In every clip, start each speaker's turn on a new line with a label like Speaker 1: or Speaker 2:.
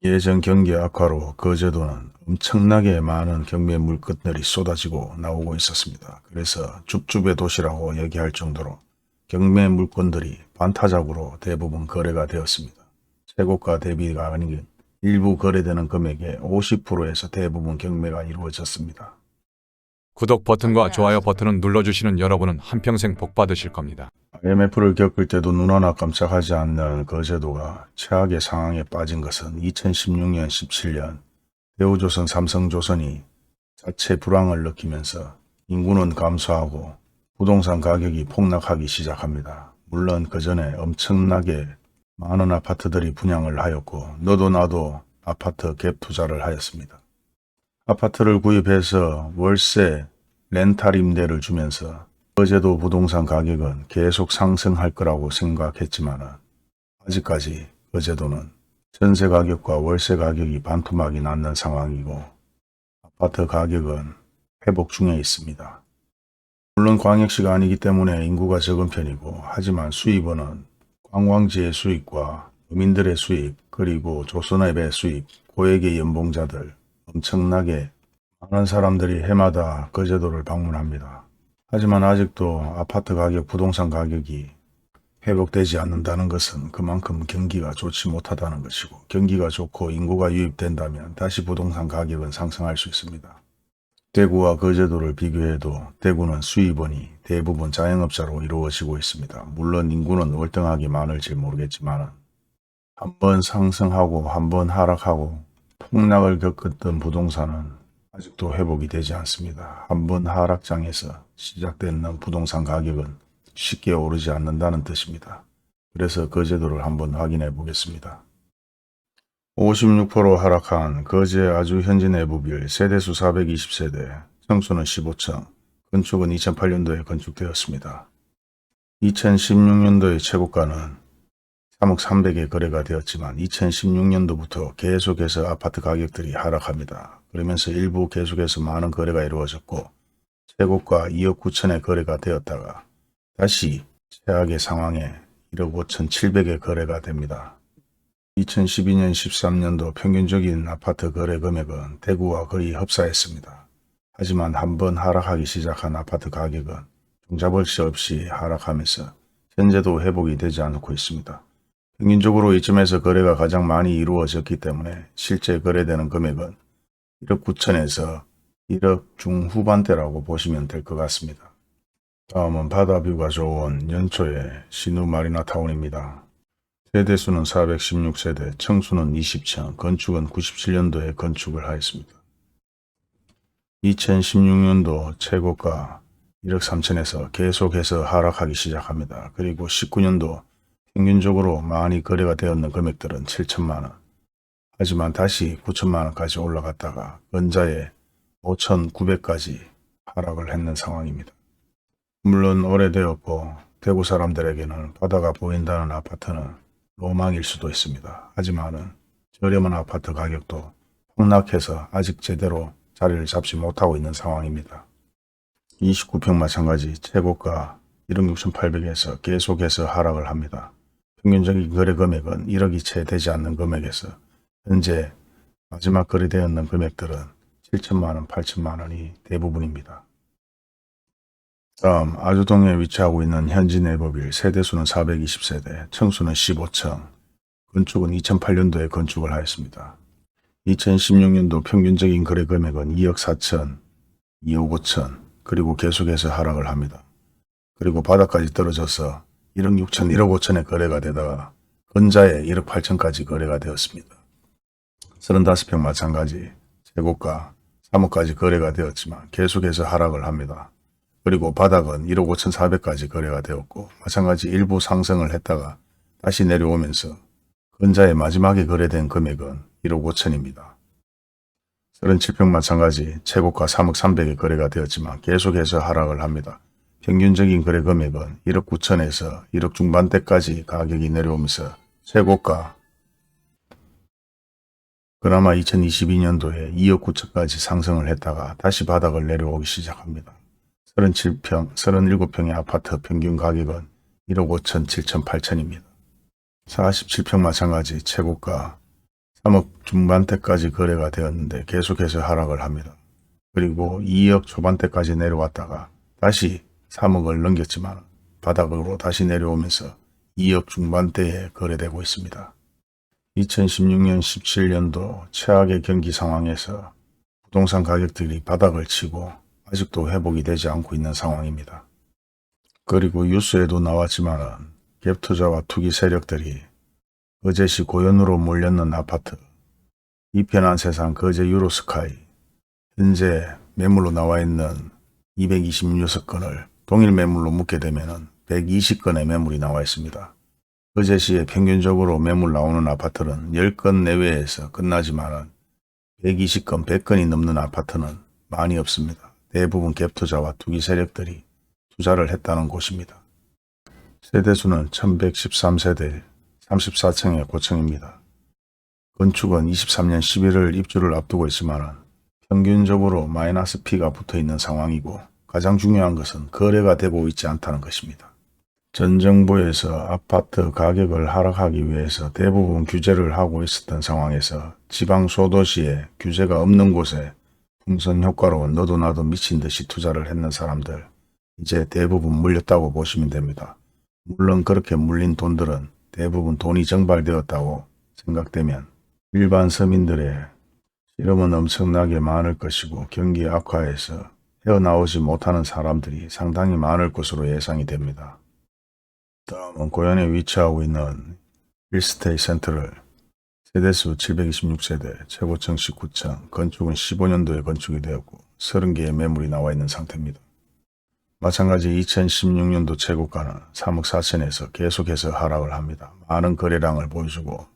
Speaker 1: 예전 경기 악화로 거제도는 엄청나게 많은 경매 물건들이 쏟아지고 나오고 있었습니다. 그래서 줍줍의 도시라고 얘기할 정도로 경매 물건들이 반타작으로 대부분 거래가 되었습니다. 최고가 대비가 아닌 일부 거래되는 금액의 50%에서 대부분 경매가 이루어졌습니다.
Speaker 2: 구독 버튼과 좋아요 버튼을 눌러주시는 여러분은 한평생 복 받으실 겁니다.
Speaker 1: IMF를 겪을 때도 눈 하나 깜짝하지 않는 거제도가 최악의 상황에 빠진 것은 2016년, 17년 대우조선, 삼성조선이 자체 불황을 느끼면서 인구는 감소하고 부동산 가격이 폭락하기 시작합니다. 물론 그 전에 엄청나게 많은 아파트들이 분양을 하였고 너도 나도 아파트 갭 투자를 하였습니다. 아파트를 구입해서 월세, 렌탈 임대를 주면서 거제도 부동산 가격은 계속 상승할 거라고 생각했지만 아직까지 거제도는 전세 가격과 월세 가격이 반토막이 났는 상황이고 아파트 가격은 회복 중에 있습니다. 물론 광역시가 아니기 때문에 인구가 적은 편이고 하지만 수입원은 관광지의 수입과 어민들의 수입 그리고 조선업의 수입, 고액의 연봉자들 엄청나게 많은 사람들이 해마다 거제도를 방문합니다. 하지만 아직도 아파트 가격, 부동산 가격이 회복되지 않는다는 것은 그만큼 경기가 좋지 못하다는 것이고 경기가 좋고 인구가 유입된다면 다시 부동산 가격은 상승할 수 있습니다. 대구와 거제도를 비교해도 대구는 수입원이 대부분 자영업자로 이루어지고 있습니다. 물론 인구는 월등하게 많을지 모르겠지만 한번 상승하고 한번 하락하고 폭락을 겪었던 부동산은 아직도 회복이 되지 않습니다. 한번 하락장에서 시작되는 부동산 가격은 쉽게 오르지 않는다는 뜻입니다. 그래서 거제도를 한번 확인해 보겠습니다. 56% 하락한 거제 아주 현지 내부빌 세대수 420세대, 층수는 15층, 건축은 2008년도에 건축되었습니다. 2016년도의 최고가는 3억 300에 거래가 되었지만 2016년도부터 계속해서 아파트 가격들이 하락합니다. 그러면서 일부 계속해서 많은 거래가 이루어졌고 최고가 2억 9천에 거래가 되었다가 다시 최악의 상황에 1억 5천 7백에 거래가 됩니다. 2012년 13년도 평균적인 아파트 거래 금액은 대구와 거의 흡사했습니다. 하지만 한번 하락하기 시작한 아파트 가격은 종잡을 수 없이 하락하면서 현재도 회복이 되지 않고 있습니다. 평균적으로 이쯤에서 거래가 가장 많이 이루어졌기 때문에 실제 거래되는 금액은 1억 9천에서 1억 중후반대라고 보시면 될 것 같습니다. 다음은 바다뷰가 좋은 연초의 신우 마리나타운입니다. 세대수는 416세대, 층수는 20층, 건축은 97년도에 건축을 하였습니다. 2016년도 최고가 1억 3천에서 계속해서 하락하기 시작합니다. 그리고 19년도 평균적으로 많이 거래가 되었는 금액들은 7천만원. 하지만 다시 9천만원까지 올라갔다가 근자에 5,900까지 하락을 했는 상황입니다. 물론 오래되었고 대구 사람들에게는 바다가 보인다는 아파트는 로망일 수도 있습니다. 하지만은 저렴한 아파트 가격도 폭락해서 아직 제대로 자리를 잡지 못하고 있는 상황입니다. 29평 마찬가지 최고가 1억 6,800에서 계속해서 하락을 합니다. 평균적인 거래 금액은 1억이 채 되지 않는 금액에서 현재 마지막 거래되었는 금액들은 7천만원, 8천만원이 대부분입니다. 다음 아주동에 위치하고 있는 현지 내부빌 세대수는 420세대, 층수는 15층, 건축은 2008년도에 건축을 하였습니다. 2016년도 평균적인 거래 금액은 2억 4천, 2억 5천, 그리고 계속해서 하락을 합니다. 그리고 바닥까지 떨어져서 1억 6천, 1억 5천에 거래가 되다가 근자에 1억 8천까지 거래가 되었습니다. 35평 마찬가지 최고가 3억까지 거래가 되었지만 계속해서 하락을 합니다. 그리고 바닥은 1억 5천 4백까지 거래가 되었고 마찬가지 일부 상승을 했다가 다시 내려오면서 근자에 마지막에 거래된 금액은 1억 5천입니다. 37평 마찬가지 최고가 3억 3백에 거래가 되었지만 계속해서 하락을 합니다. 평균적인 거래 금액은 1억 9천에서 1억 중반대까지 가격이 내려오면서 최고가 그나마 2022년도에 2억 9천까지 상승을 했다가 다시 바닥을 내려오기 시작합니다. 37평, 37평의 아파트 평균 가격은 1억 5천, 7천, 8천입니다. 47평 마찬가지 최고가 3억 중반대까지 거래가 되었는데 계속해서 하락을 합니다. 그리고 2억 초반대까지 내려왔다가 다시 3억을 넘겼지만 바닥으로 다시 내려오면서 2억 중반대에 거래되고 있습니다. 2016년 17년도 최악의 경기 상황에서 부동산 가격들이 바닥을 치고 아직도 회복이 되지 않고 있는 상황입니다. 그리고 뉴스에도 나왔지만 갭투자와 투기 세력들이 거제시 고연으로 몰렸는 아파트, 이편한 세상 거제 유로스카이, 현재 매물로 나와 있는 226건을 동일 매물로 묶게 되면 120건의 매물이 나와 있습니다. 거제시에 평균적으로 매물 나오는 아파트는 10건 내외에서 끝나지만 120건, 100건이 넘는 아파트는 많이 없습니다. 대부분 갭투자와 투기 세력들이 투자를 했다는 곳입니다. 세대수는 1113세대 34층의 고층입니다. 건축은 23년 11월 입주를 앞두고 있지만 평균적으로 마이너스 P가 붙어있는 상황이고 가장 중요한 것은 거래가 되고 있지 않다는 것입니다. 전 정부에서 아파트 가격을 하락하기 위해서 대부분 규제를 하고 있었던 상황에서 지방 소도시에 규제가 없는 곳에 풍선 효과로 너도 나도 미친 듯이 투자를 했는 사람들 이제 대부분 물렸다고 보시면 됩니다. 물론 그렇게 물린 돈들은 대부분 돈이 정발되었다고 생각되면 일반 서민들의 실험은 엄청나게 많을 것이고 경기 악화에서 헤어나오지 못하는 사람들이 상당히 많을 것으로 예상이 됩니다. 다음은 고현에 위치하고 있는 힐스테이 센터를 세대수 726세대, 최고층 19층, 건축은 15년도에 건축이 되었고 30개의 매물이 나와 있는 상태입니다. 마찬가지 2016년도 최고가는 3억 4천에서 계속해서 하락을 합니다. 많은 거래량을 보여주고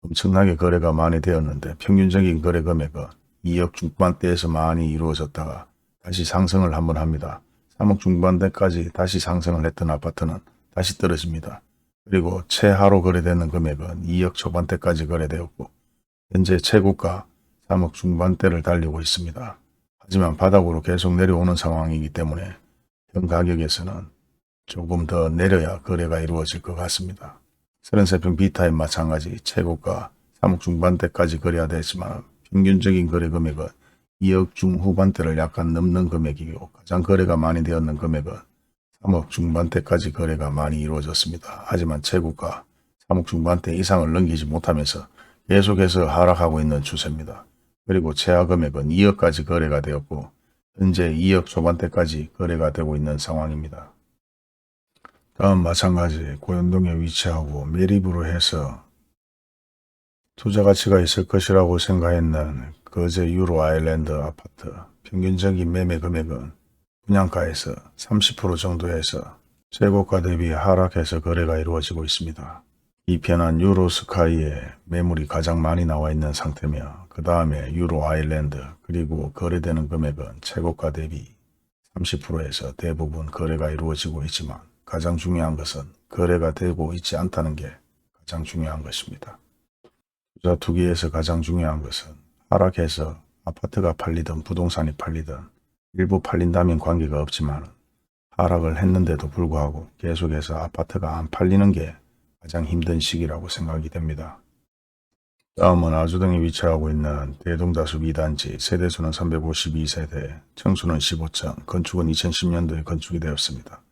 Speaker 1: 엄청나게 거래가 많이 되었는데 평균적인 거래 금액은 2억 중반대에서 많이 이루어졌다가 다시 상승을 한번 합니다. 3억 중반대까지 다시 상승을 했던 아파트는 다시 떨어집니다. 그리고 최하로 거래되는 금액은 2억 초반대까지 거래되었고 현재 최고가 3억 중반대를 달리고 있습니다. 하지만 바닥으로 계속 내려오는 상황이기 때문에 현 가격에서는 조금 더 내려야 거래가 이루어질 것 같습니다. 33평 B타입 마찬가지 최고가 3억 중반대까지 거래가 됐지만 평균적인 거래 금액은 2억 중후반대를 약간 넘는 금액이고 가장 거래가 많이 되었는 금액은 3억 중반대까지 거래가 많이 이루어졌습니다. 하지만 최고가 3억 중반대 이상을 넘기지 못하면서 계속해서 하락하고 있는 추세입니다. 그리고 최하 금액은 2억까지 거래가 되었고 현재 2억 초반대까지 거래가 되고 있는 상황입니다. 다음 마찬가지 고현동에 위치하고 매립으로 해서 투자 가치가 있을 것이라고 생각했는 거제 유로 아일랜드 아파트 평균적인 매매 금액은 분양가에서 30% 정도에서 최고가 대비 하락해서 거래가 이루어지고 있습니다. 이편한 유로스카이에 매물이 가장 많이 나와 있는 상태며 그 다음에 유로 아일랜드 그리고 거래되는 금액은 최고가 대비 30%에서 대부분 거래가 이루어지고 있지만 가장 중요한 것은 거래가 되고 있지 않다는 게 가장 중요한 것입니다. 투자 투기에서 가장 중요한 것은 하락해서 아파트가 팔리든 부동산이 팔리든 일부 팔린다면 관계가 없지만 하락을 했는데도 불구하고 계속해서 아파트가 안 팔리는 게 가장 힘든 시기라고 생각이 됩니다. 다음은 아주동에 위치하고 있는 대동다수 2단지 세대수는 352세대, 층수는 15층, 건축은 2010년도에 건축이 되었습니다.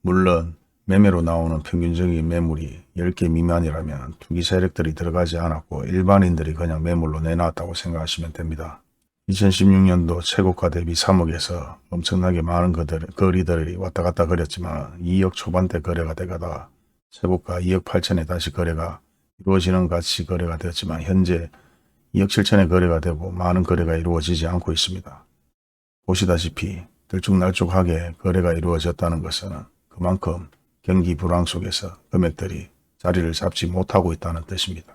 Speaker 1: 물론 매매로 나오는 평균적인 매물이 10개 미만이라면 투기 세력들이 들어가지 않았고 일반인들이 그냥 매물로 내놨다고 생각하시면 됩니다. 2016년도 최고가 대비 3억에서 엄청나게 많은 거리들이 왔다 갔다 거렸지만 2억 초반대 거래가 되다가 최고가 2억 8천에 다시 거래가 이루어지는 같이 거래가 되었지만 현재 2억 7천에 거래가 되고 많은 거래가 이루어지지 않고 있습니다. 보시다시피 들쭉날쭉하게 거래가 이루어졌다는 것은 그만큼 경기 불황 속에서 금액들이 자리를 잡지 못하고 있다는 뜻입니다.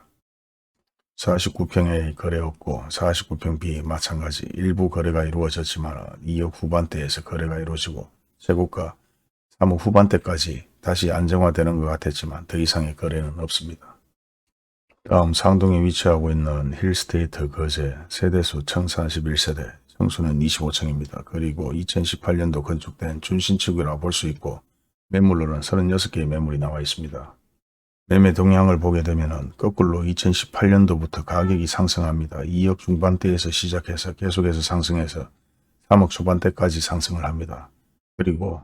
Speaker 1: 49평에 거래였고 49평 B 마찬가지 일부 거래가 이루어졌지만 2억 후반대에서 거래가 이루어지고 최고가 3억 후반대까지 다시 안정화되는 것 같았지만 더 이상의 거래는 없습니다. 다음 상동에 위치하고 있는 힐스테이트 거제 세대수 1041세대 층수는 25층입니다. 그리고 2018년도 건축된 준신축이라 볼 수 있고 매물로는 36개의 매물이 나와 있습니다. 매매 동향을 보게 되면 거꾸로 2018년도부터 가격이 상승합니다. 2억 중반대에서 시작해서 계속해서 상승해서 3억 초반대까지 상승을 합니다. 그리고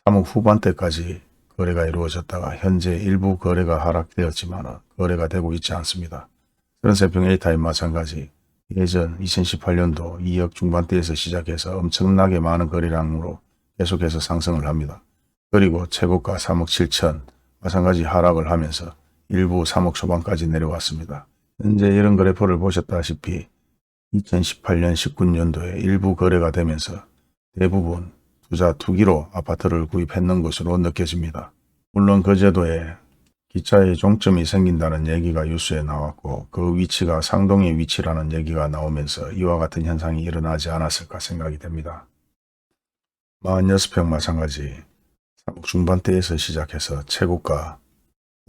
Speaker 1: 3억 후반대까지 거래가 이루어졌다가 현재 일부 거래가 하락되었지만 거래가 되고 있지 않습니다. 트랜스해평 A타입 마찬가지 예전 2018년도 2억 중반대에서 시작해서 엄청나게 많은 거래량으로 계속해서 상승을 합니다. 그리고 최고가 3억 7천 마찬가지 하락을 하면서 일부 3억 초반까지 내려왔습니다. 현재 이런 그래프를 보셨다시피 2018년 19년도에 일부 거래가 되면서 대부분 투기로 아파트를 구입했는 것으로 느껴집니다. 물론 그 제도에 기차의 종점이 생긴다는 얘기가 뉴스에 나왔고 그 위치가 상동의 위치라는 얘기가 나오면서 이와 같은 현상이 일어나지 않았을까 생각이 됩니다. 46평 마찬가지 3억 중반대에서 시작해서 최고가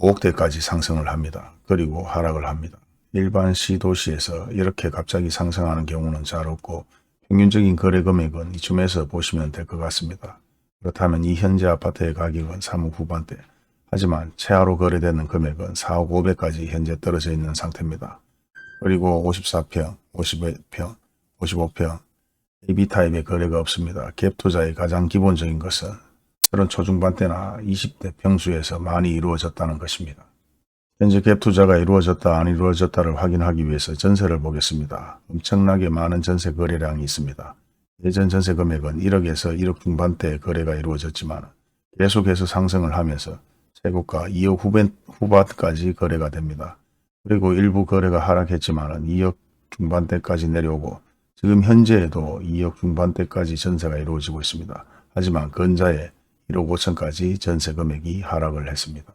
Speaker 1: 5억대까지 상승을 합니다. 그리고 하락을 합니다. 일반 시도시에서 이렇게 갑자기 상승하는 경우는 잘 없고 평균적인 거래 금액은 이쯤에서 보시면 될 것 같습니다. 그렇다면 이 현재 아파트의 가격은 3억 후반대, 하지만 최하로 거래되는 금액은 4억 500까지 현재 떨어져 있는 상태입니다. 그리고 54평, 51평, 55평, AB타입의 거래가 없습니다. 갭투자의 가장 기본적인 것은 30 초중반대나 20대 평수에서 많이 이루어졌다는 것입니다. 현재 갭투자가 이루어졌다 안 이루어졌다를 확인하기 위해서 전세를 보겠습니다. 엄청나게 많은 전세 거래량이 있습니다. 예전 전세 금액은 1억에서 1억 중반대의 거래가 이루어졌지만 계속해서 상승을 하면서 최고가 2억 후반까지 거래가 됩니다. 그리고 일부 거래가 하락했지만 2억 중반대까지 내려오고 지금 현재에도 2억 중반대까지 전세가 이루어지고 있습니다. 하지만 근자에 1억 5천까지 전세 금액이 하락을 했습니다.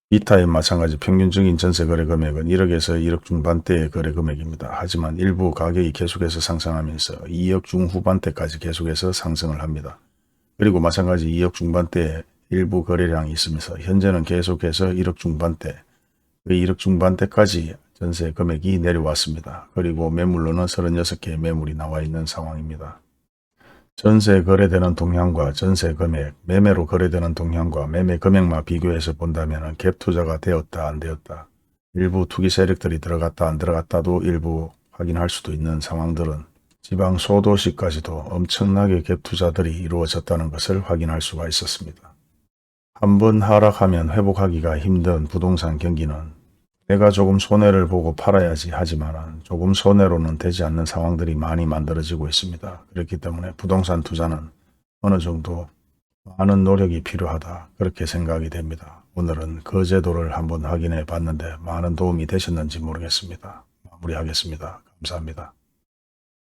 Speaker 1: B타입 마찬가지 평균적인 전세 거래 금액은 1억에서 1억 중반대의 거래 금액입니다. 하지만 일부 가격이 계속해서 상승하면서 2억 중후반대까지 계속해서 상승을 합니다. 그리고 마찬가지 2억 중반대의 일부 거래량이 있으면서 현재는 계속해서 1억 중반대, 1억 중반대까지 전세 금액이 내려왔습니다. 그리고 매물로는 36개의 매물이 나와 있는 상황입니다. 전세 거래되는 동향과 전세 금액, 매매로 거래되는 동향과 매매 금액만 비교해서 본다면 갭 투자가 되었다 안 되었다, 일부 투기 세력들이 들어갔다 안 들어갔다도 일부 확인할 수도 있는 상황들은 지방 소도시까지도 엄청나게 갭 투자들이 이루어졌다는 것을 확인할 수가 있었습니다. 한번 하락하면 회복하기가 힘든 부동산 경기는 내가 조금 손해를 보고 팔아야지 하지만 조금 손해로는 되지 않는 상황들이 많이 만들어지고 있습니다. 그렇기 때문에 부동산 투자는 어느 정도 많은 노력이 필요하다, 그렇게 생각이 됩니다. 오늘은 그 제도를 한번 확인해 봤는데 많은 도움이 되셨는지 모르겠습니다. 마무리하겠습니다. 감사합니다.